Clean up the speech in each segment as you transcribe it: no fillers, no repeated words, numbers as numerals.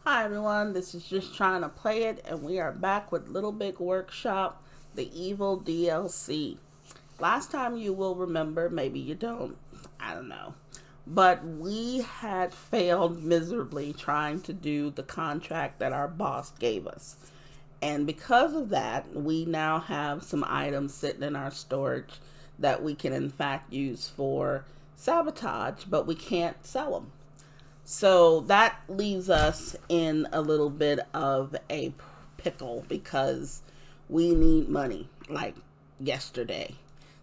Hi everyone, this is Just Trying to Play It, and we are back with Little Big Workshop, the Evil DLC. Last time you will remember, maybe you don't, I don't know, but we had failed miserably trying to do the contract that our boss gave us. And because of that, we now have some items sitting in our storage that we can in fact use for sabotage, but we can't sell them. So that leaves us in a little bit of a pickle because we need money like yesterday.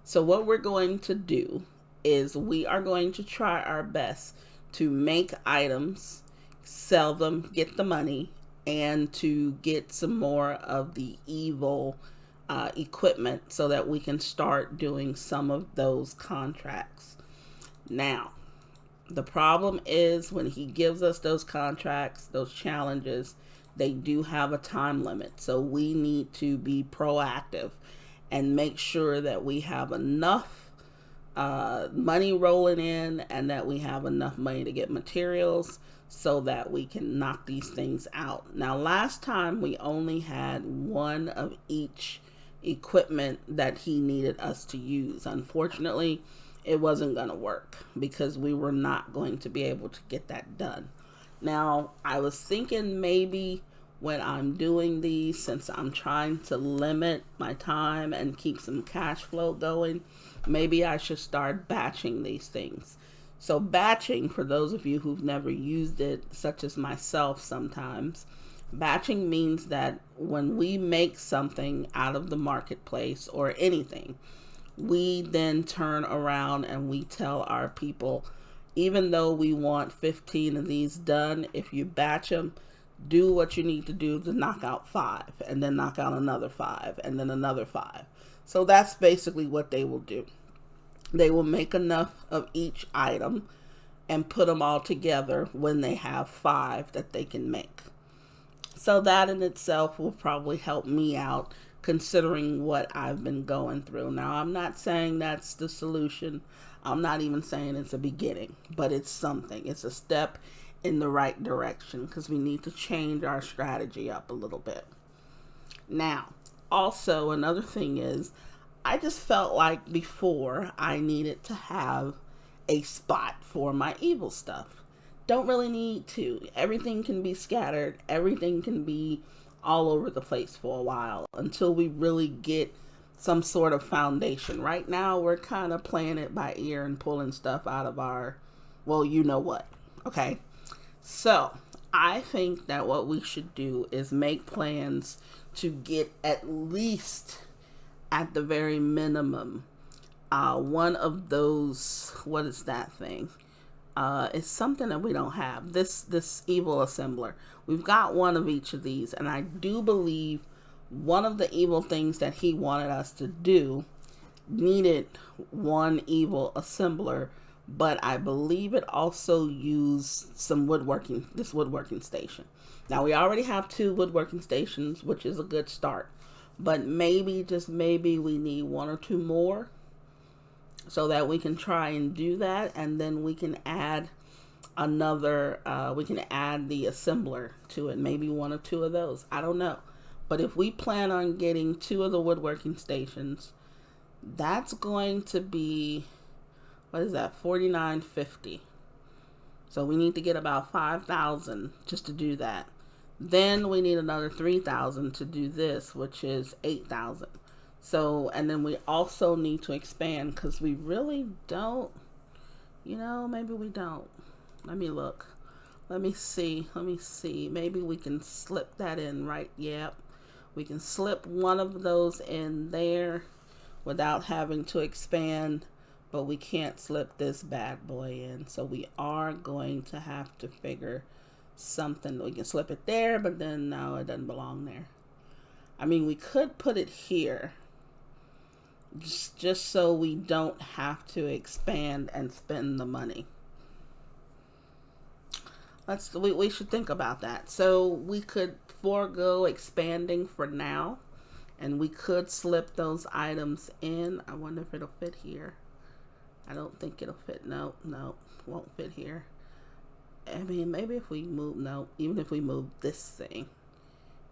So, what we're going to do is we are going to try our best to make items, sell them, get the money, and to get some more of the evil equipment so that we can start doing some of those contracts. Now, the problem is when he gives us those contracts, those challenges, they do have a time limit. So we need to be proactive and make sure that we have enough money rolling in and that we have enough money to get materials so that we can knock these things out. Now, last time we only had one of each equipment that he needed us to use. Unfortunately, it wasn't going to work because we were not going to be able to get that done. Now, I was thinking maybe when I'm doing these, since I'm trying to limit my time and keep some cash flow going, maybe I should start batching these things. So, batching, for those of you who've never used it, such as myself sometimes, batching means that when we make something out of the marketplace or anything, we then turn around and we tell our people, even though we want 15 of these done, if you batch them, do what you need to do to knock out 5, and then knock out another 5, and then another 5. So that's basically what they will do. They will make enough of each item and put them all together when they have 5 that they can make. So that in itself will probably help me out considering what I've been going through. Now, I'm not saying that's the solution. I'm not even saying it's a beginning, but it's something. It's a step in the right direction because we need to change our strategy up a little bit. Now, also, another thing is, I just felt like before I needed to have a spot for my evil stuff. Don't really need to. Everything can be scattered. Everything can be all over the place for a while until we really get some sort of foundation. Right now, we're kind of playing it by ear and pulling stuff out of our, well, you know what. Okay. So, I think that what we should do is make plans to get at least, at the very minimum, one of those, what is that thing? It's something that we don't have. This evil assembler. We've got one of each of these, and I do believe one of the evil things that he wanted us to do needed one evil assembler, but I believe it also used some woodworking, this woodworking station. Now, we already have 2 woodworking stations, which is a good start, but maybe, just maybe, we need 1 or 2 more so that we can try and do that, and then we can add another, we can add the assembler to it, maybe 1 or 2 of those, I don't know. But if we plan on getting 2 of the woodworking stations, that's going to be, what is that, $49.50. So we need to get about 5,000 just to do that. Then we need another 3,000 to do this, which is 8,000. So, and then we also need to expand because we really don't, maybe we don't. Let me look. Let me see. Maybe we can slip that in, right? Yep. We can slip one of those in there without having to expand, but we can't slip this bad boy in. So we are going to have to figure something. We can slip it there, but then no, it doesn't belong there. I mean, we could put it here just so we don't have to expand and spend the money. We should think about that. So we could forego expanding for now, and we could slip those items in. I wonder if it'll fit here. I don't think it'll fit. No, won't fit here. I mean, maybe if we move, no, even if we move this thing,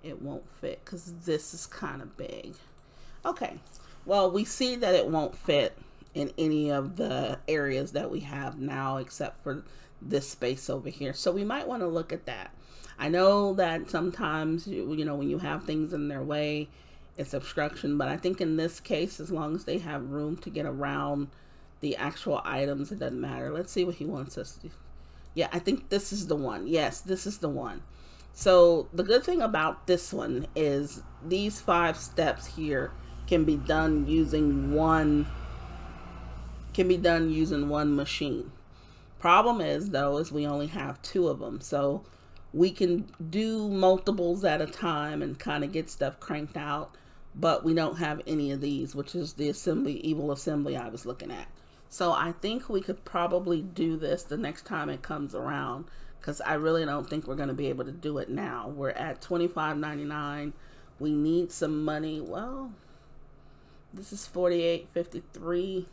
it won't fit because this is kind of big. Okay, well, we see that it won't fit in any of the areas that we have now except for this space over here. So we might want to look at that. I know that sometimes, you know, when you have things in their way, it's obstruction, but I think in this case, as long as they have room to get around the actual items, it doesn't matter. Let's see what he wants us to do. Yeah, I think this is the one. Yes, this is the one. So the good thing about this one is these 5 steps here can be done using one machine. Problem is though is we only have 2 of them. So we can do multiples at a time and kind of get stuff cranked out, but we don't have any of these, which is the evil assembly I was looking at. So I think we could probably do this the next time it comes around, because I really don't think we're going to be able to do it now. We're at $25.99. We need some money. Well, this is $48.53.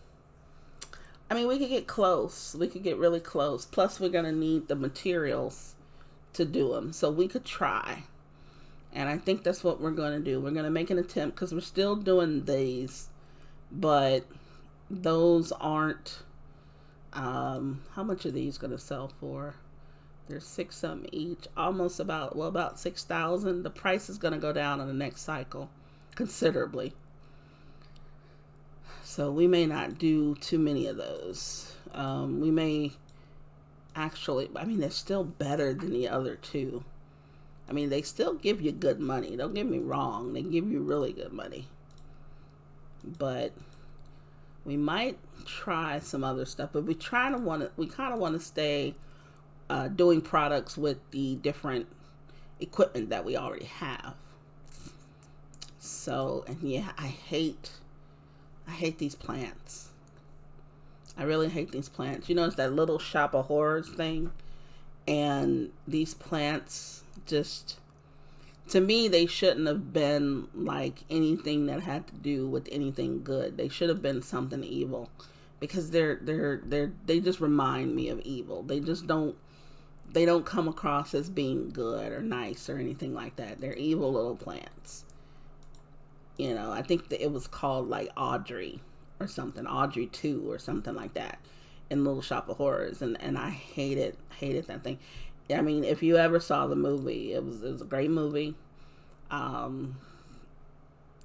I mean, we could get close. We could get really close. Plus, we're going to need the materials to do them. So we could try. And I think that's what we're going to do. We're going to make an attempt because we're still doing these. But those aren't... how much are these going to sell for? There's 6 something each. Almost about 6,000. The price is going to go down in the next cycle considerably. So we may not do too many of those. We may actually, I mean, they're still better than the other 2. I mean, they still give you good money. Don't get me wrong. They give you really good money. But we might try some other stuff. But we kind of want to stay doing products with the different equipment that we already have. So, and yeah, I hate these plants. I really hate these plants. You know, it's that little shop of horrors thing. And these plants just, to me, they shouldn't have been like anything that had to do with anything good. They should have been something evil, because they just remind me of evil. They don't come across as being good or nice or anything like that. They're evil little plants. You know, I think that it was called like Audrey or something, Audrey 2 or something like that in Little Shop of Horrors. And I hated that thing. I mean, if you ever saw the movie, it was a great movie. You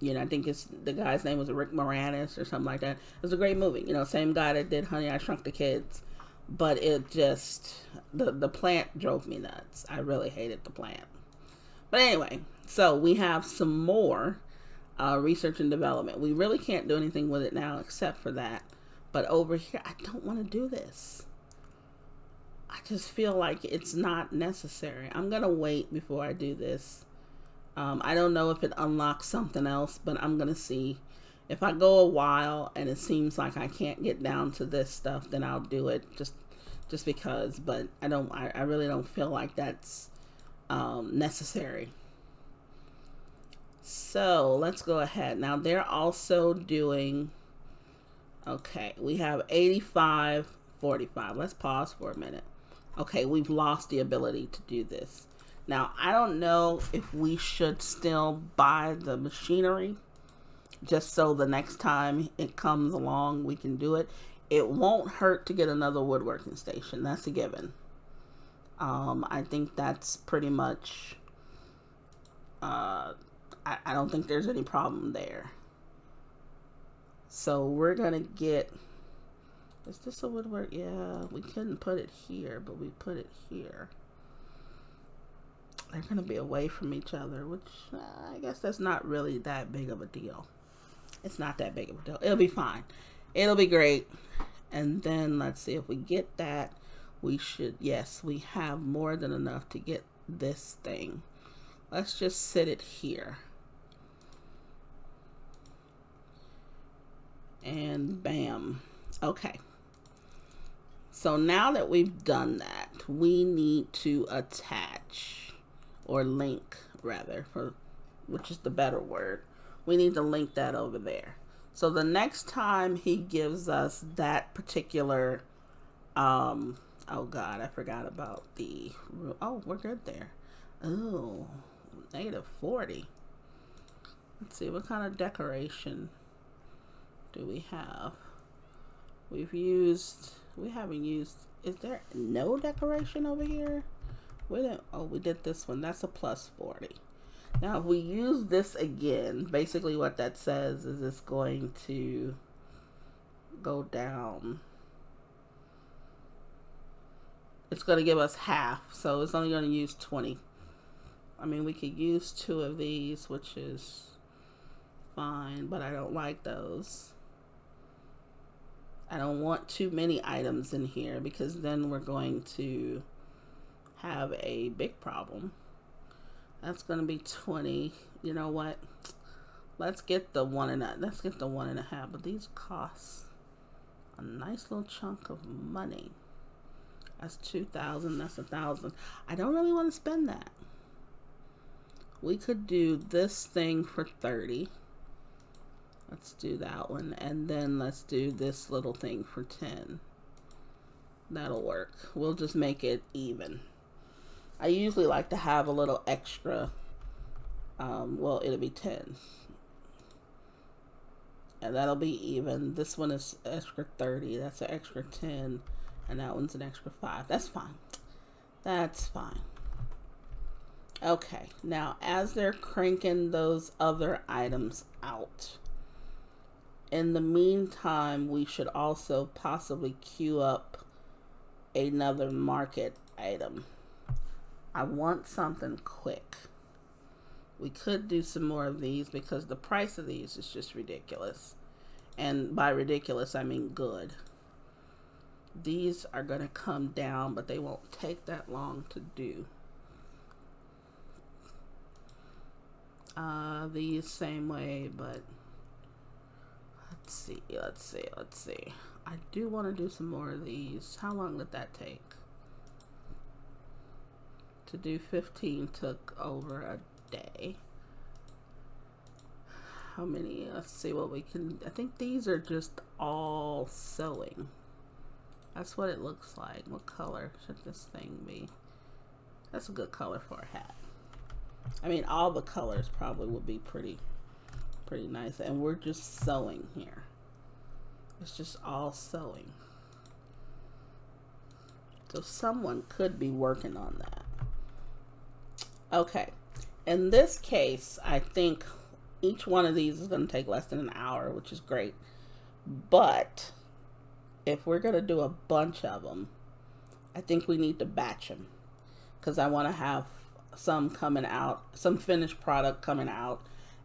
know, I think the guy's name was Rick Moranis or something like that. It was a great movie. You know, same guy that did Honey, I Shrunk the Kids. But it just, the plant drove me nuts. I really hated the plant. But anyway, so we have some more research and development. We really can't do anything with it now except for that. But over here, I don't want to do this. I just feel like it's not necessary. I'm going to wait before I do this. I don't know if it unlocks something else, but I'm going to see. If I go a while and it seems like I can't get down to this stuff, then I'll do it just because. But I really don't feel like that's necessary. So let's go ahead. Now they're also doing, okay, we have 85.45. Let's pause for a minute. Okay, we've lost the ability to do this. Now, I don't know if we should still buy the machinery just so the next time it comes along, we can do it. It won't hurt to get another woodworking station. That's a given. I think that's pretty much, I don't think there's any problem there. So we're going to get, is this a woodwork? Yeah, we couldn't put it here, but we put it here. They're going to be away from each other, which I guess that's not really that big of a deal. It's not that big of a deal. It'll be fine. It'll be great. And then let's see if we get that. We should, yes, we have more than enough to get this thing. Let's just sit it here. And bam. Okay. So now that we've done that, we need to attach, or link rather, which is the better word. We need to link that over there. So the next time he gives us that particular Oh God, I forgot about the, oh, we're good there. Oh, -40. Let's see, what kind of decoration do we have? We haven't used, is there no decoration over here? We didn't, oh, we did this one. That's a +40. Now, if we use this again, basically what that says is it's going to go down. It's going to give us half, so it's only going to use 20. I mean, we could use 2 of these, which is fine, but I don't like those. I don't want too many items in here because then we're going to have a big problem. That's going to be 20. You know what? Let's get the 1.5. But these cost a nice little chunk of money. That's 2,000. That's 1,000. I don't really want to spend that. We could do this thing for 30. Let's do that one. And then let's do this little thing for 10. That'll work. We'll just make it even. I usually like to have a little extra. Well, it'll be 10. And that'll be even. This one is extra 30. That's an extra 10. And that one's an extra 5. That's fine. That's fine. Okay. Now, as they're cranking those other items out, in the meantime, we should also possibly queue up another market item. I want something quick. We could do some more of these because the price of these is just ridiculous. And by ridiculous, I mean good. These are going to come down, but they won't take that long to do. These same way, but let's see. I do want to do some more of these. How long did that take? To do 15 took over a day. How many? Let's see what we can. I think these are just all sewing. That's what it looks like. What color should this thing be? That's a good color for a hat. I mean, all the colors probably would be pretty nice. And we're just sewing here. It's just all sewing. So someone could be working on that. Okay. In this case, I think each one of these is going to take less than an hour, which is great. But if we're going to do a bunch of them, I think we need to batch them. Because I want to have some coming out, some finished product coming out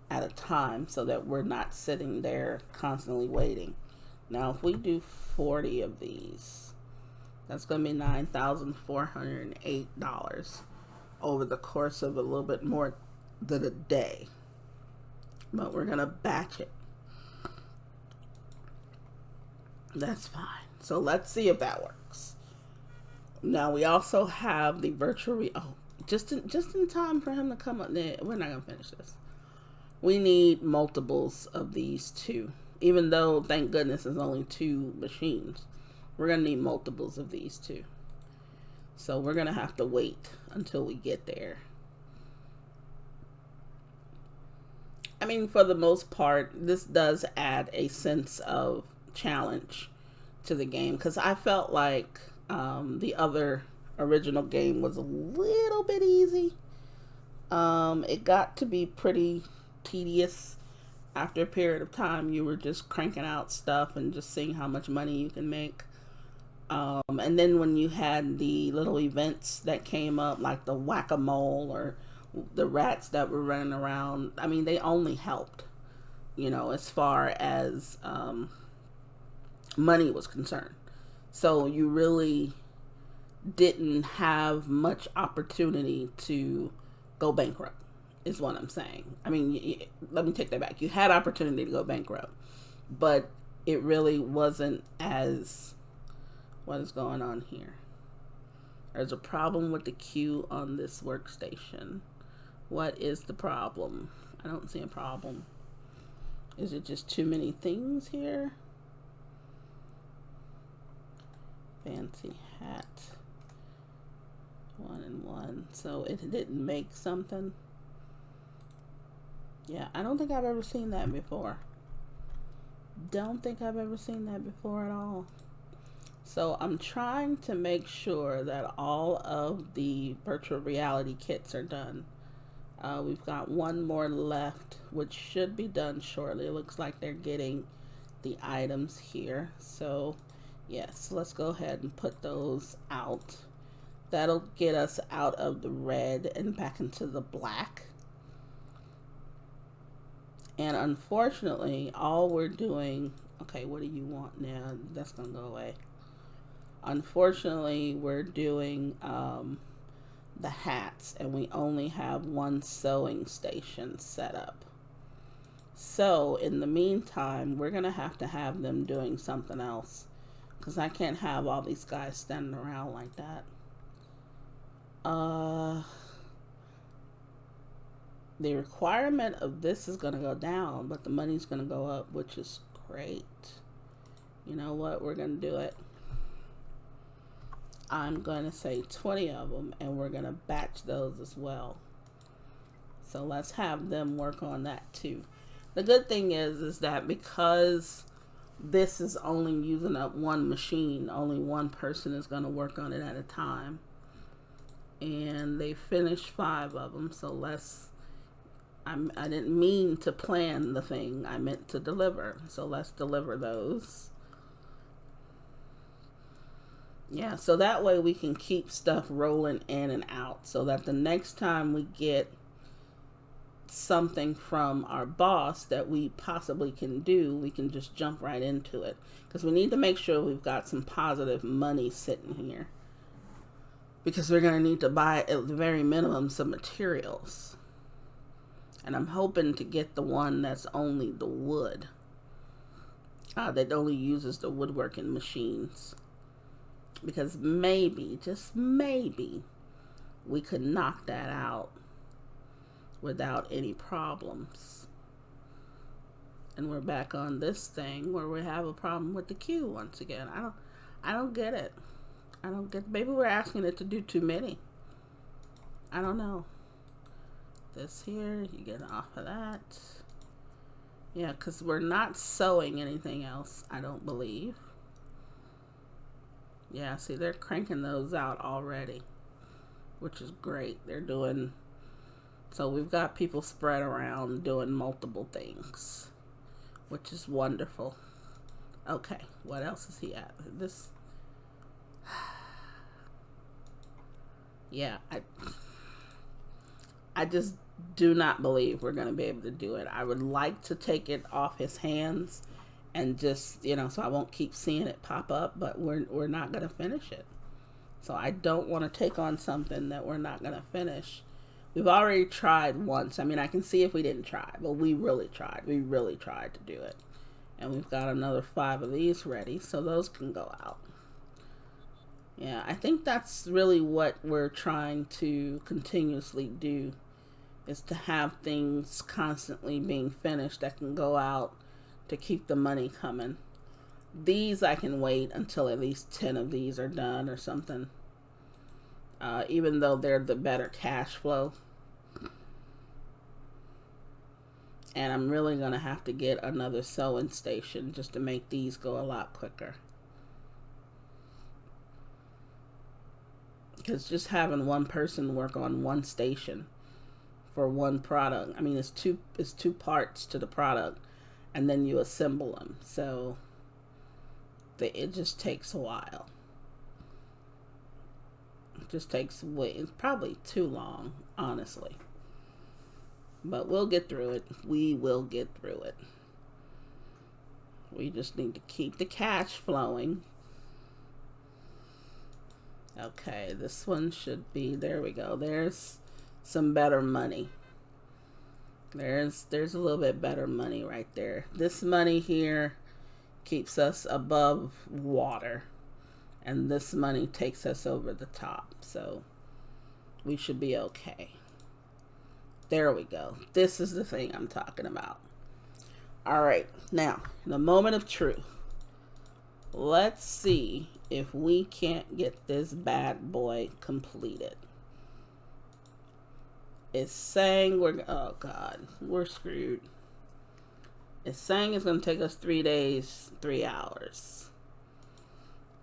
at a time so that we're not sitting there constantly waiting. Now, if we do 40 of these, that's going to be $9,408 over the course of a little bit more than a day. But we're going to batch it. That's fine. So let's see if that works. Now, we also have the virtual just in time for him to come up there. We're not going to finish this. We need multiples of these two. Even though, thank goodness, there's only 2 machines. We're going to need multiples of these two. So we're going to have to wait until we get there. I mean, for the most part, this does add a sense of challenge to the game. Because I felt like the other original game was a little bit easy. It got to be pretty tedious. After a period of time, you were just cranking out stuff and just seeing how much money you can make. And then when you had the little events that came up, like the whack-a-mole or the rats that were running around, I mean, they only helped, you know, as far as money was concerned. So you really didn't have much opportunity to go bankrupt, is what I'm saying. I mean, let me take that back. You had opportunity to go bankrupt, but it really wasn't as... What is going on here? There's a problem with the queue on this workstation. What is the problem? I don't see a problem. Is it just too many things here? Fancy hat. 1 and 1. So it didn't make something. Yeah, I don't think I've ever seen that before. Don't think I've ever seen that before at all. So I'm trying to make sure that all of the virtual reality kits are done. We've got one more left, which should be done shortly. It looks like they're getting the items here. So yes, let's go ahead and put those out. That'll get us out of the red and back into the black. And unfortunately, all we're doing, okay, what do you want now? That's gonna go away. Unfortunately, we're doing the hats, and we only have one sewing station set up. So in the meantime, we're gonna have to have them doing something else, because I can't have all these guys standing around like that. The requirement of this is going to go down, but the money's going to go up, which is great. You know what? We're going to do it. I'm going to say 20 of them, and we're going to batch those as well. So let's have them work on that too. The good thing is that because this is only using up one machine, only one person is going to work on it at a time. And they finished 5 of them, so I didn't mean to plan the thing. I meant to deliver. So let's deliver those. Yeah, so that way we can keep stuff rolling in and out, so that the next time we get something from our boss that we possibly can do, we can just jump right into it. Because we need to make sure we've got some positive money sitting here. Because we're going to need to buy, at the very minimum, some materials. And I'm hoping to get the one that's only the wood. That only uses the woodworking machines. Because maybe, just maybe, we could knock that out without any problems. And we're back on this thing where we have a problem with the queue once again. I don't get it. Maybe we're asking it to do too many. I don't know. This here, you get off of that. Yeah, because we're not sewing anything else, I don't believe. Yeah, see, they're cranking those out already, which is great. They're doing, so we've got people spread around doing multiple things, which is wonderful. Okay, what else is he at? This, yeah, I just do not believe we're going to be able to do it. I would like to take it off his hands and just, so I won't keep seeing it pop up, but we're not going to finish it. So I don't want to take on something that we're not going to finish. We've already tried once. I mean, I can see if we didn't try, but we really tried. We really tried to do it. And we've got another 5 of these ready, so those can go out. Yeah, I think that's really what we're trying to continuously do, is to have things constantly being finished that can go out to keep the money coming. These I can wait until at least 10 of these are done or something. Even though they're the better cash flow. And I'm really going to have to get another sewing station just to make these go a lot quicker. Because just having one person work on one station for one product, I mean, it's two parts to the product, and then you assemble them. So it just takes a while. It just takes it's probably too long, honestly. But we'll get through it. We will get through it. We just need to keep the cash flowing. Okay, this one should be, there we go. There's some better money. There's a little bit better money right there. This money here keeps us above water. And this money takes us over the top. So we should be okay. There we go. This is the thing I'm talking about. All right. Now, the moment of truth. Let's see if we can't get this bad boy completed. It's saying oh God, we're screwed. It's saying it's going to take us 3 days, 3 hours.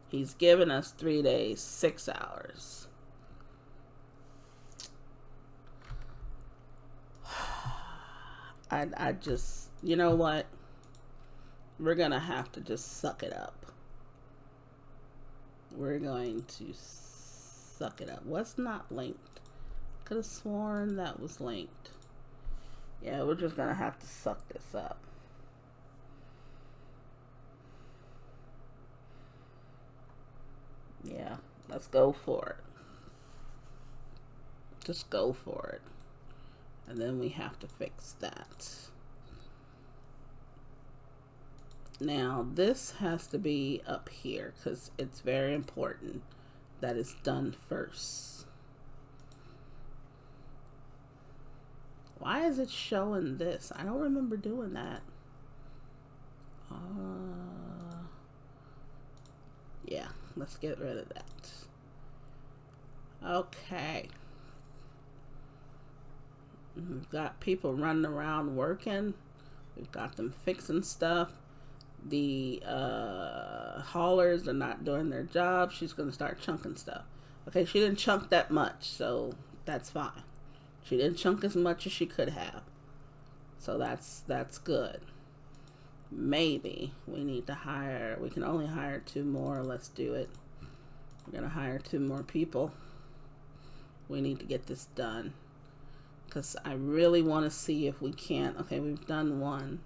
He's given us 3 days, 6 hours. I just, you know what? We're going to have to just suck it up. We're going to suck it up. What's not linked? Could have sworn that was linked. Yeah, we're just going to have to suck this up. Yeah, let's go for it. Just go for it. And then we have to fix that. Now, this has to be up here because it's very important that it's done first. Why is it showing this? I don't remember doing that. Yeah, let's get rid of that. Okay. We've got people running around working. We've got them fixing stuff. The haulers are not doing their job. She's going to start chunking stuff. Okay, she didn't chunk that much, so that's fine. She didn't chunk as much as she could have. So that's good. Maybe we need to hire, we can only hire 2 more. Let's do it. We're going to hire 2 more people. We need to get this done. Because I really want to see if we can't. Okay, we've done 1.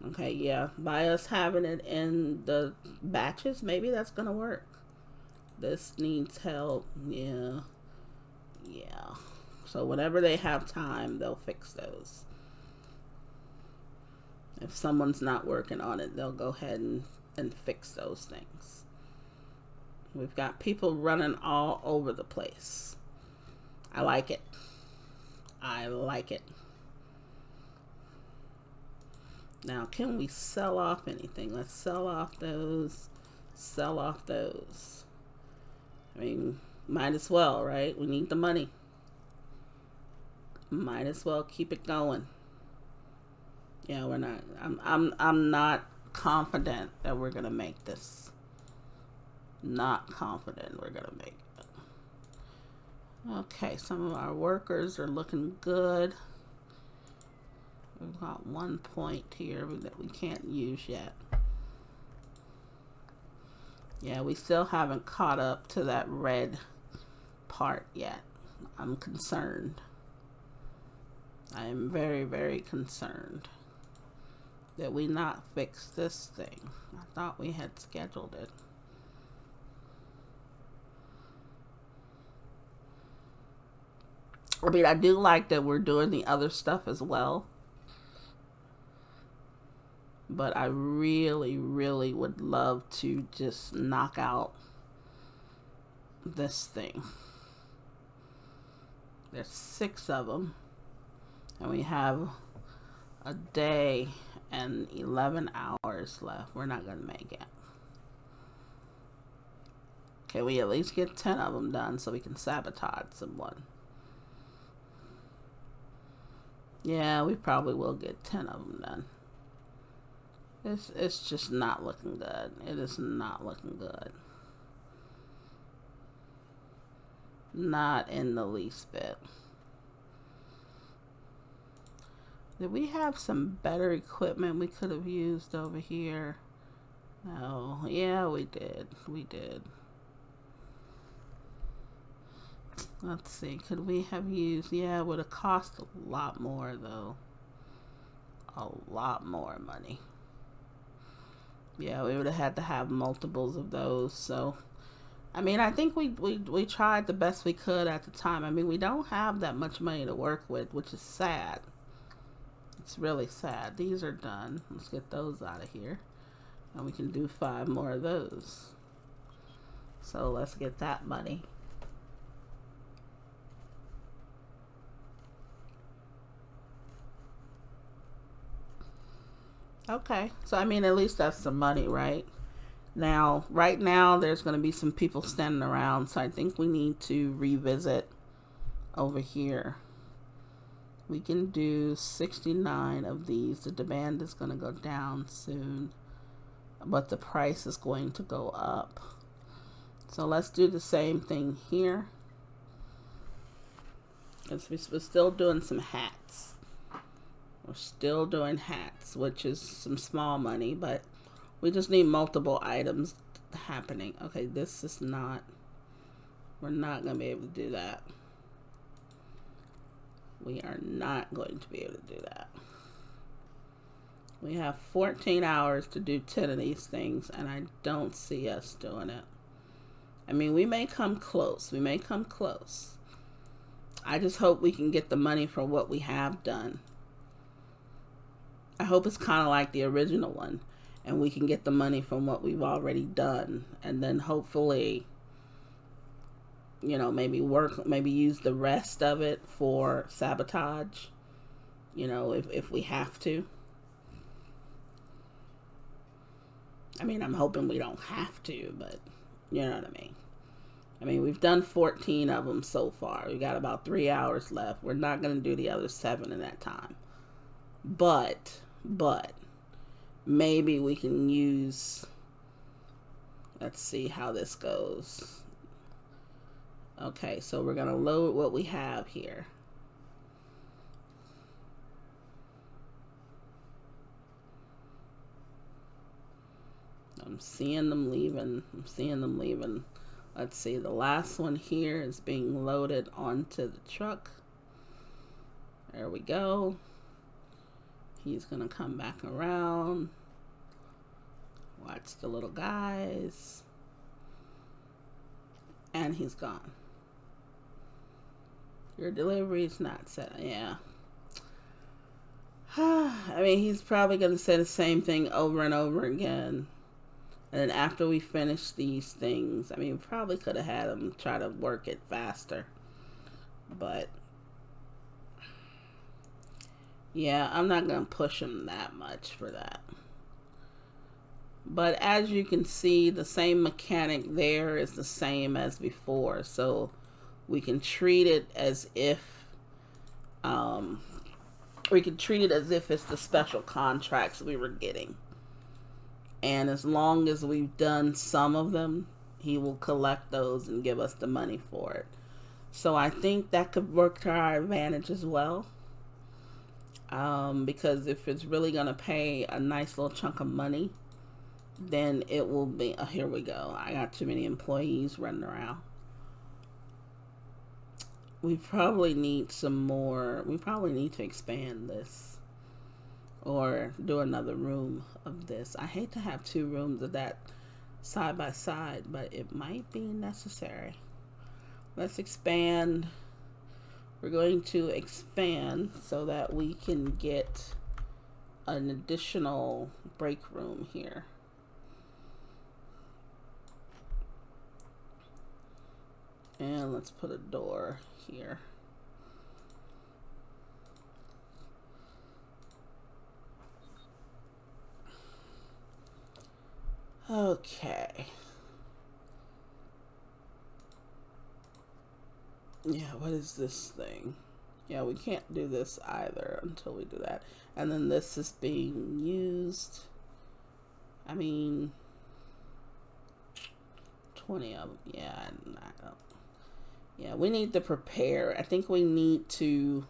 Okay, yeah. By us having it in the batches, maybe that's going to work. This needs help. Yeah. Yeah. So whenever they have time, they'll fix those. If someone's not working on it, they'll go ahead and fix those things. We've got people running all over the place. I like it. I like it. Now, can we sell off anything? Let's sell off those. Sell off those. I mean, might as well, right? We need the money. Might as well keep it going. Yeah, we're not. I'm not confident that we're gonna make this. Not confident we're gonna make it. Okay, some of our workers are looking good. We've got 1 point here that we can't use yet. Yeah, we still haven't caught up to that red part yet. I'm concerned. I am very, very concerned that we not fix this thing. I thought we had scheduled it. I mean, I do like that we're doing the other stuff as well. But I really, really would love to just knock out this thing. There's 6 of them. And we have a day and 11 hours left. We're not going to make it. Can we at least get 10 of them done so we can sabotage someone? Yeah, we probably will get 10 of them done. It's just not looking good. It is not looking good. Not in the least bit. Did we have some better equipment we could have used over here? No. Yeah, we did. We did. Let's see. Could we have used... Yeah, it would have cost a lot more, though. A lot more money. Yeah, we would have had to have multiples of those. So, I mean, I think we tried the best we could at the time. I mean, we don't have that much money to work with, which is sad. It's really sad. These are done. Let's get those out of here. And we can do 5 more of those. So let's get that money. Okay. So, I mean, at least that's some money, right? Now, right now, there's going to be some people standing around, so I think we need to revisit over here. We can do 69 of these. The demand is going to go down soon, but the price is going to go up. So let's do the same thing here. We're still doing some hats. We're still doing hats, which is some small money, but we just need multiple items happening. Okay, this is not, we're not going to be able to do that. We are not going to be able to do that. We have 14 hours to do 10 of these things, and I don't see us doing it. I mean, we may come close. We may come close. I just hope we can get the money for what we have done. I hope it's kind of like the original one, and we can get the money from what we've already done, and then hopefully, you know, maybe use the rest of it for sabotage, you know, if we have to. I mean, I'm hoping we don't have to, but you know what I mean. I mean, we've done 14 of them so far. We got about 3 hours left. We're not going to do the other 7 in that time. But maybe we can use, let's see how this goes. Okay, so we're going to load what we have here. I'm seeing them leaving. Let's see, the last one here is being loaded onto the truck. There we go. He's going to come back around. Watch the little guys. And he's gone. Your delivery is not set. Yeah. I mean, he's probably going to say the same thing over and over again. And then after we finish these things, I mean, we probably could have had him try to work it faster. But yeah, I'm not going to push him that much for that. But as you can see, the same mechanic there is the same as before. So we can treat it as if it's the special contracts we were getting. And as long as we've done some of them, he will collect those and give us the money for it. So I think that could work to our advantage as well. Because if it's really going to pay a nice little chunk of money, then it will be, oh, here we go. I got too many employees running around. We probably need some more. We probably need to expand this. Or do another room of this. I hate to have 2 rooms of that side by side, but it might be necessary. Let's expand. We're going to expand so that we can get an additional break room here. And let's put a door here. Okay. Yeah, what is this thing? Yeah, we can't do this either until we do that. And then this is being used. I mean, 20 of them. Yeah, I don't. Yeah, we need to prepare. I think we need to,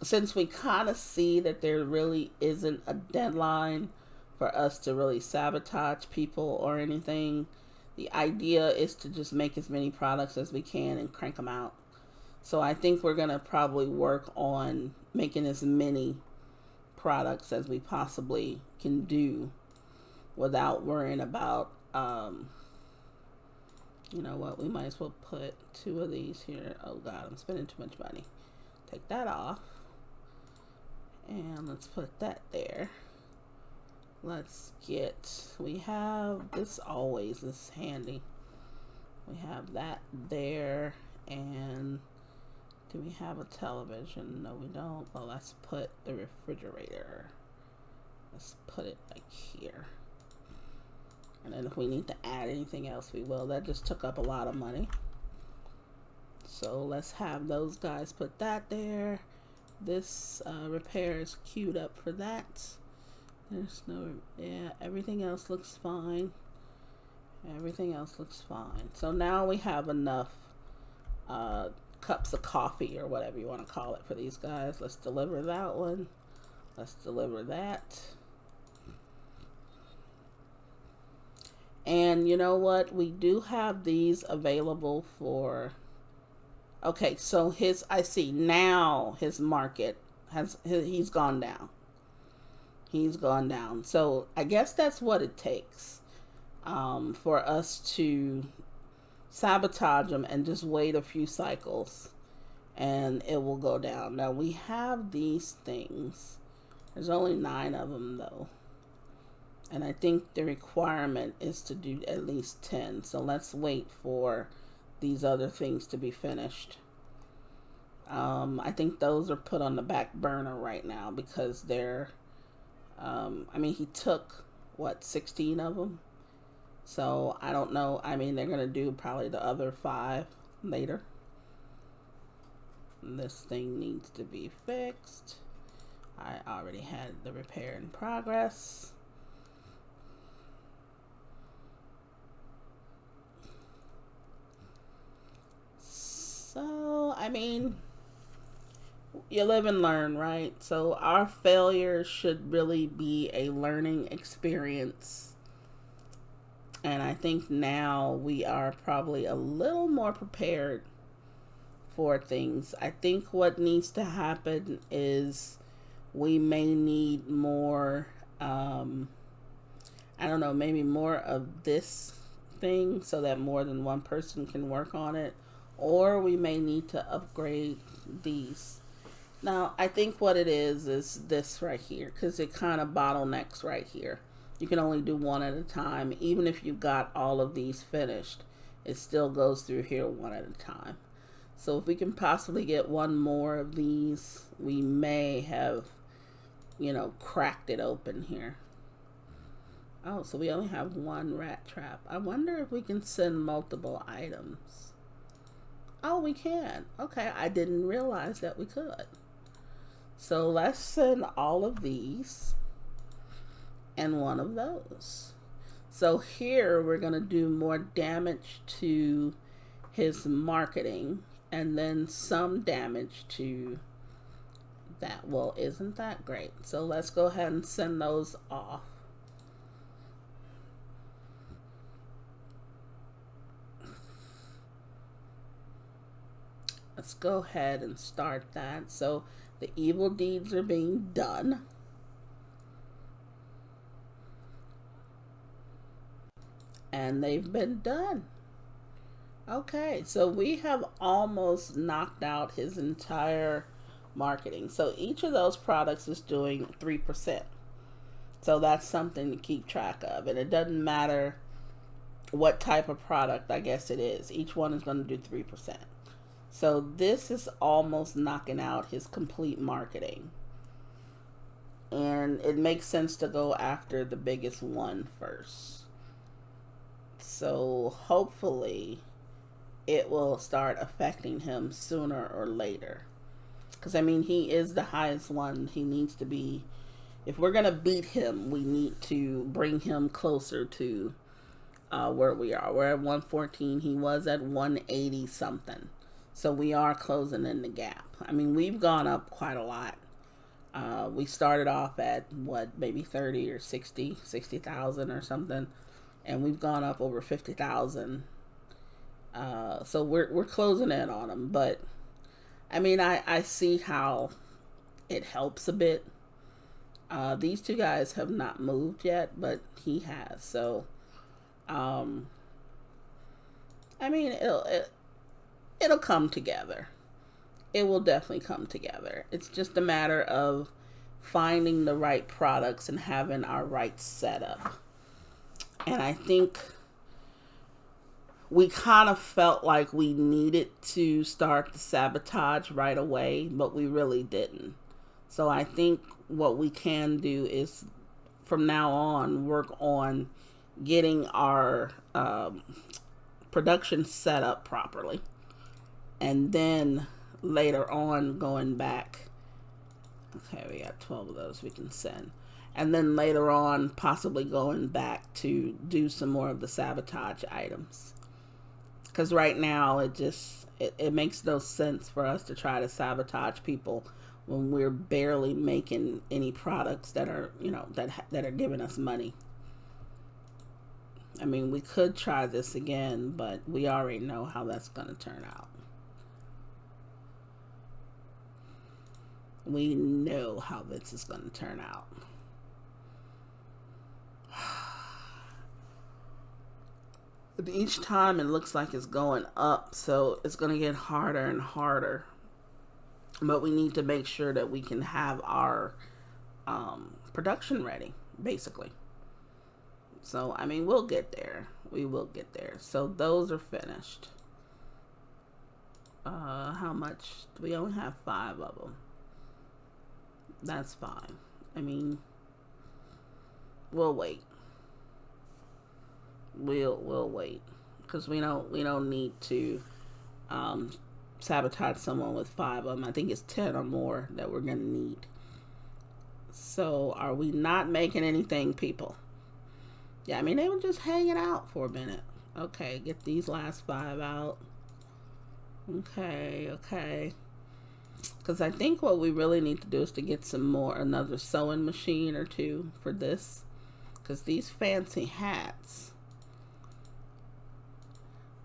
since we kind of see that there really isn't a deadline for us to really sabotage people or anything, the idea is to just make as many products as we can and crank them out. So I think we're going to probably work on making as many products as we possibly can do without worrying about, you know what, we might as well put 2 of these here. Oh God, I'm spending too much money. Take that off. And let's put that there. Let's get, we have, this always is handy. We have that there, and do we have a television? No, we don't. Well, let's put the refrigerator. Let's put it like here. And then if we need to add anything else, we will. That just took up a lot of money. So let's have those guys put that there. This repair is queued up for that. There's no, yeah, everything else looks fine. Everything else looks fine. So now we have enough cups of coffee or whatever you want to call it for these guys. Let's deliver that one. Let's deliver that. And you know what? We do have these available for... Okay, so I see now his market he's gone down. He's gone down. So I guess that's what it takes for us to sabotage him and just wait a few cycles and it will go down. Now we have these things. There's only 9 of them though. And I think the requirement is to do at least 10. So let's wait for these other things to be finished. I think those are put on the back burner right now because they're, I mean, he took, what, 16 of them? So I don't know. I mean, they're going to do probably the other 5 later. This thing needs to be fixed. I already had the repair in progress. So, I mean, you live and learn, right? So our failure should really be a learning experience. And I think now we are probably a little more prepared for things. I think what needs to happen is we may need more, I don't know, maybe more of this thing so that more than one person can work on it. Or we may need to upgrade these. Now, I think what it is this right here, because it kind of bottlenecks right here. You can only do one at a time. Even if you got all of these finished, it still goes through here one at a time. So if we can possibly get one more of these, we may have, you know, cracked it open here. Oh, so we only have one rat trap. I wonder if we can send multiple items. Oh, we can. Okay, I didn't realize that we could. So let's send all of these and one of those. So here we're going to do more damage to his marketing and then some damage to that. Well, isn't that great? So let's go ahead and send those off. Let's go ahead and start that. So the evil deeds are being done. And they've been done. Okay, so we have almost knocked out his entire marketing. So each of those products is doing 3%. So that's something to keep track of. And it doesn't matter what type of product, I guess it is. Each one is going to do 3%. So this is almost knocking out his complete marketing. And it makes sense to go after the biggest one first. So hopefully it will start affecting him sooner or later. Because I mean, he is the highest one. He needs to be, if we're going to beat him, we need to bring him closer to where we are. We're at 114. He was at 180 something. So we are closing in the gap. I mean, we've gone up quite a lot. We started off at what, maybe 30 or 60,000 or something. And we've gone up over 50,000. So we're closing in on them. But I mean, I see how it helps a bit. These two guys have not moved yet, but he has. So, I mean, it'll come together. It will definitely come together. It's just a matter of finding the right products and having our right setup. And I think we kind of felt like we needed to start the sabotage right away, but we really didn't. So I think what we can do is from now on work on getting our production set up properly, and then later on going back. Okay, we got 12 of those we can send. And then later on, possibly going back to do some more of the sabotage items. Because right now, it makes no sense for us to try to sabotage people when we're barely making any products that are, that are giving us money. I mean, we could try this again, but we already know how that's going to turn out. We know how this is going to turn out. But each time it looks like it's going up, so it's going to get harder and harder. But we need to make sure that we can have our production ready, basically. So, I mean, we'll get there. We will get there. So those are finished. How much? We only have 5 of them. That's fine. I mean, we'll wait. We'll wait, because we don't need to sabotage someone with 5 of them. I think it's 10 or more that we're gonna need. So are we not making anything, people? Yeah, I mean, they were just hanging out for a minute. Okay, get these last 5 out. Okay. Because I think what we really need to do is to get another sewing machine or 2 for this. Because these fancy hats,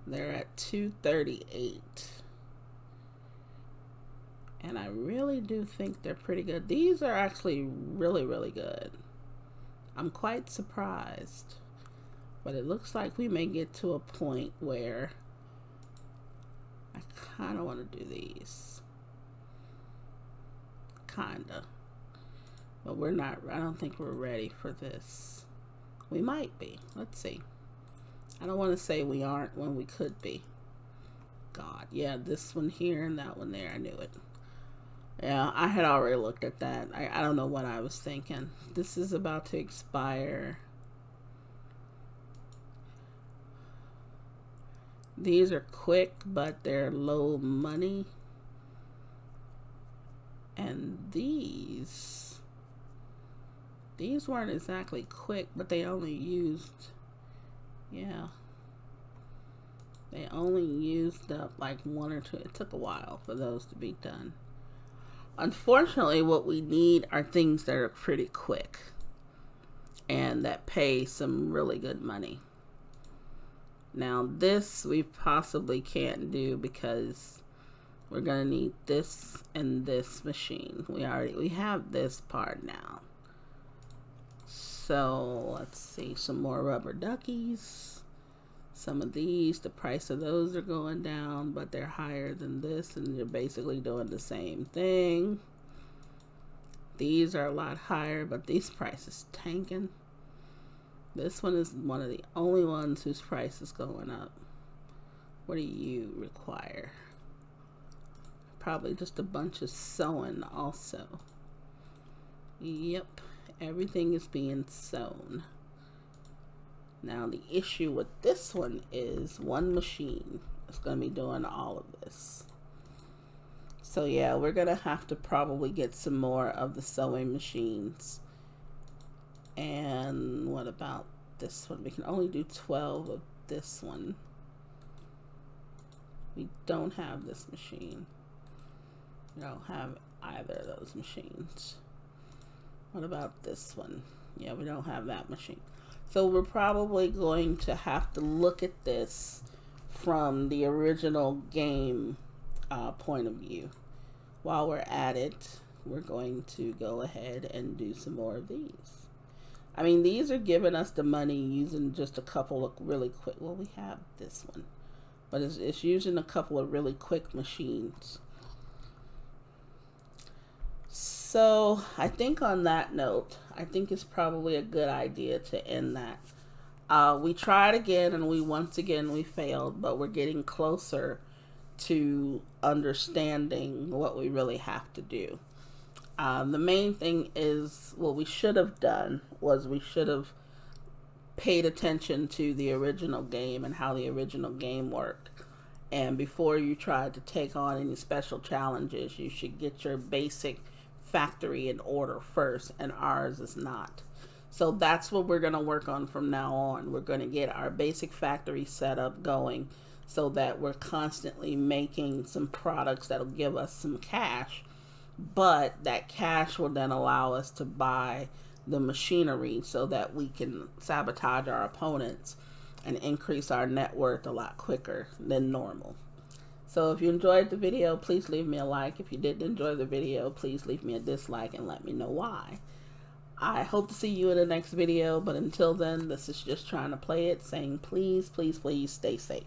they're at $238. And I really do think they're pretty good. These are actually really, really good. I'm quite surprised. But it looks like we may get to a point where I kind of want to do these. Kinda. But we're not, I don't think we're ready for this. We might be. Let's see. I don't want to say we aren't when we could be. God, yeah, this one here and that one there, I knew it. Yeah, I had already looked at that. I don't know what I was thinking. This is about to expire. These are quick, but they're low money. And these weren't exactly quick, but they only used, they only used up like 1 or 2. It took a while for those to be done. Unfortunately, what we need are things that are pretty quick and that pay some really good money. Now this we possibly can't do because we're gonna need this and this machine. We have this part now. So let's see, some more rubber duckies. Some of these, the price of those are going down, but they're higher than this, and they're basically doing the same thing. These are a lot higher, but these prices tanking. This one is one of the only ones whose price is going up. What do you require? Probably just a bunch of sewing also. Yep, everything is being sewn. Now the issue with this one is one machine is going to be doing all of this. So yeah, we're going to have to probably get some more of the sewing machines. And what about this one? We can only do 12 of this one. We don't have this machine. We don't have either of those machines. What about this one? Yeah, we don't have that machine. So we're probably going to have to look at this from the original game point of view. While we're at it, we're going to go ahead and do some more of these. I mean, these are giving us the money using just a couple of really quick, well, we have this one, but it's using a couple of really quick machines. So I think on that note, I think it's probably a good idea to end that. We tried again and once again we failed, but we're getting closer to understanding what we really have to do. The main thing is what we should have done was we should have paid attention to the original game and how the original game worked. And before you try to take on any special challenges, you should get your basic factory in order first, and ours is not. So that's what we're going to work on from now on. We're going to get our basic factory setup going so that we're constantly making some products that'll give us some cash, but that cash will then allow us to buy the machinery so that we can sabotage our opponents and increase our net worth a lot quicker than normal. So if you enjoyed the video, please leave me a like. If you didn't enjoy the video, please leave me a dislike and let me know why. I hope to see you in the next video, but until then, this is just trying to play it, saying please, please, please stay safe.